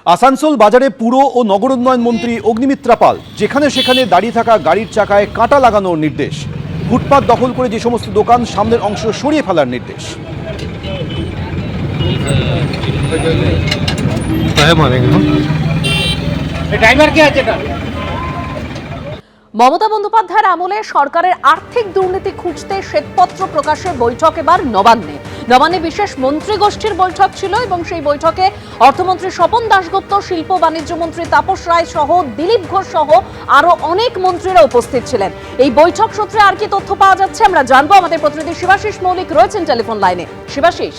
আসানসোল বাজারে পুর ও নগর উন্নয়ন মন্ত্রী অগ্নিমিত্রা পাল যেখানে সেখানে দাঁড়িয়ে থাকা গাড়ির চাকায় কাঁটা লাগানোর নির্দেশ, ফুটপাত দখল করে যে সমস্ত দোকান সামনের অংশ সরিয়ে ফেলার নির্দেশ। মমতা বন্দ্যোপাধ্যায়ের আমলে সরকারের আর্থিক দুর্নীতি খুঁজতে শ্বেতপত্র প্রকাশের বৈঠক এবার নবান্নে বিশেষ মন্ত্রীগোষ্ঠীর বৈঠক ছিল এবং সেই বৈঠকে অর্থমন্ত্রী স্বপন দাশগুপ্ত, শিল্প বাণিজ্য মন্ত্রী তাপস রায় সহ দিলীপ ঘোষ সহ আরো অনেক মন্ত্রীরা উপস্থিত ছিলেন। এই বৈঠক সূত্রে আর কি তথ্য পাওয়া যাচ্ছে আমরা জানবো। আমাদের প্রতিনিধি শিবাশিস মৌলিক রয়েছেন টেলিফোন লাইনে। শিবাশিস,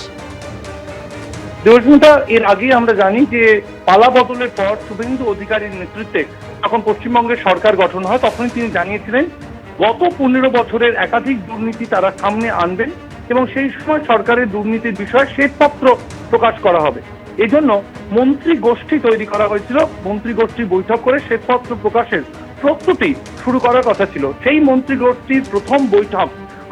দেবস্মিতা, এর আগে আমরা জানি যে পালা বদলের পর শুভেন্দু অধিকারীর নেতৃত্বে যখন পশ্চিমবঙ্গের সরকার গঠন হয় তখনই তিনি জানিয়েছিলেন গত 15 বছরের একাধিক দুর্নীতি তারা সামনে আনবেন এবং সেই সময় সরকারের দুর্নীতির বিষয়ে শ্বেতপত্র প্রকাশ করা হবে। এই জন্য মন্ত্রী গোষ্ঠী তৈরি করা হয়েছিল। মন্ত্রী গোষ্ঠী বৈঠক করে শ্বেতপত্র প্রকাশের প্রস্তুতি শুরু করার কথা ছিল। সেই মন্ত্রী গোষ্ঠীর প্রথম বৈঠক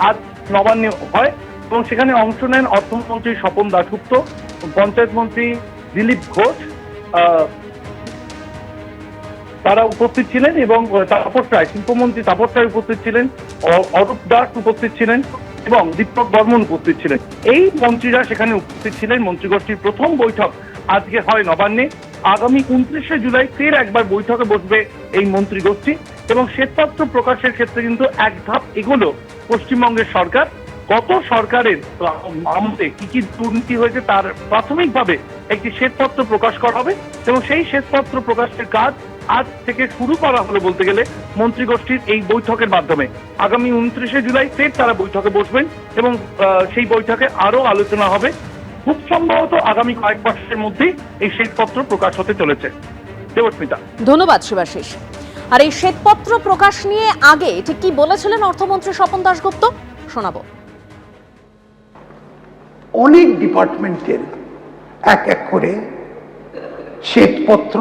আজ নবান্নে হয় এবং সেখানে অংশ নেন অর্থমন্ত্রী স্বপন দাশগুপ্ত, পঞ্চায়েত মন্ত্রী দিলীপ ঘোষ, তারা উপস্থিত ছিলেন এবং তাপস রায়, শিল্পমন্ত্রী তাপস রায় উপস্থিত ছিলেন, অরূপ দাস উপস্থিত ছিলেন এবং দীপক বর্মন উপস্থিত ছিলেন। এই মন্ত্রীরা সেখানে উপস্থিত ছিলেন। মন্ত্রীগোষ্ঠীর প্রথম বৈঠক আজকে হয় নবান্নে। আগামী 29শে জুলাই ফের একবার বৈঠকে বসবে এই মন্ত্রীগোষ্ঠী এবং শ্বেতপত্র প্রকাশের ক্ষেত্রে কিন্তু এক ধাপ এগোলো পশ্চিমবঙ্গের সরকার। গত সরকারের আমলে কি কি দুর্নীতি হয়েছে তার প্রাথমিকভাবে একটি শ্বেতপত্র প্রকাশ করা হবে এবং সেই শ্বেতপত্র প্রকাশের কাজ আজ থেকে শুরু করা হলো বলতে গেলে মন্ত্রীগোষ্ঠীর এই বৈঠকের মাধ্যমে। আগামী 29শে জুলাই ফের তারা বৈঠকে বসবেন এবং সেই বৈঠকে আরো আলোচনা হবে। খুব সম্ভবত আগামী কয়েক মাসের মধ্যেই এই শ্বেতপত্র প্রকাশ হতে চলেছে। দেবস্মিতা, ধন্যবাদ শিবাশিস। আর এই শ্বেতপত্র প্রকাশ নিয়ে আগে ঠিক কি বলেছিলেন অর্থমন্ত্রী স্বপন দাশগুপ্ত শোনাবো। অনেক ডিপার্টমেন্টের এক এক করে শ্বেতপত্র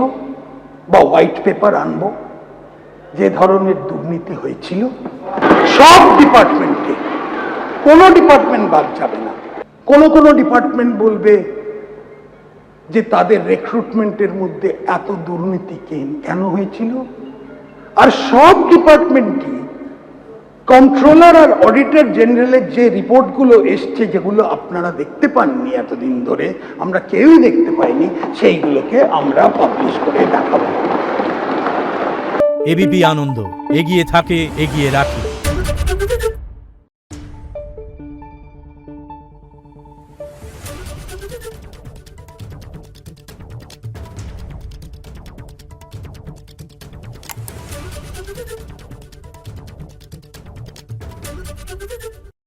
বা হোয়াইট পেপার আনবো, যে ধরনের দুর্নীতি হয়েছিল সব ডিপার্টমেন্টে, কোনো ডিপার্টমেন্ট বাদ যাবে না। কোনো ডিপার্টমেন্ট বলবে যে তাদের রিক্রুটমেন্টের মধ্যে এত দুর্নীতি কেন হয়েছিল, আর সব ডিপার্টমেন্টই কন্ট্রোলার আর অডিটর জেনারেলের যে রিপোর্টগুলো এসছে, যেগুলো আপনারা দেখতে পাননি এতদিন ধরে, আমরা কেউই দেখতে পাইনি, সেইগুলোকে আমরা পাবলিশ করে দেখাবো। এবিপি আনন্দ, এগিয়ে থাকে, এগিয়ে রাখে।